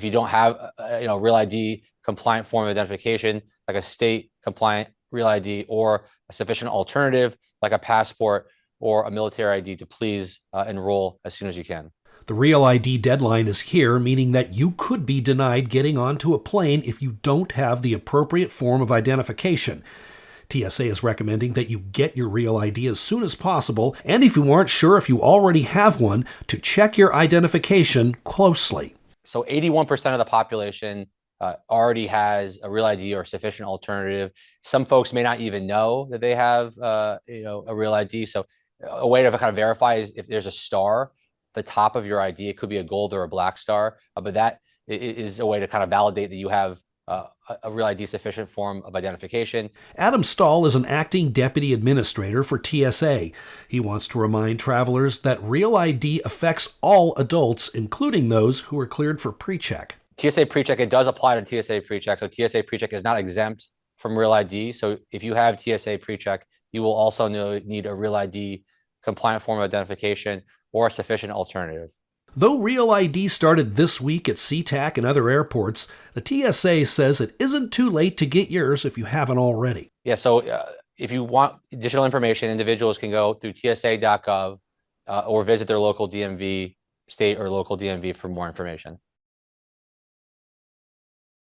If you don't have Real ID compliant form of identification, like a state compliant Real ID, or a sufficient alternative like a passport or a military ID, to please enroll as soon as you can. The Real ID deadline is here, meaning that you could be denied getting onto a plane if you don't have the appropriate form of identification. TSA is recommending that you get your Real ID as soon as possible, and if you aren't sure if you already have one, to check your identification closely. So 81% of the population already has a Real ID or sufficient alternative. Some folks may not even know that they have a Real ID. So a way to kind of verify is if there's a star at the top of your ID. It could be a gold or a black star, but that is a way to kind of validate that you have a Real ID sufficient form of identification. Adam Stahl is an acting deputy administrator for TSA. He wants to remind travelers that Real ID affects all adults, including those who are cleared for PreCheck. TSA PreCheck, it does apply to TSA PreCheck. So TSA PreCheck is not exempt from Real ID. So if you have TSA PreCheck, you will also need a Real ID compliant form of identification or a sufficient alternative. Though Real ID started this week at SeaTac and other airports, the TSA says it isn't too late to get yours if you haven't already. Yeah, so if you want additional information, individuals can go through tsa.gov or visit their local DMV, state or local DMV, for more information.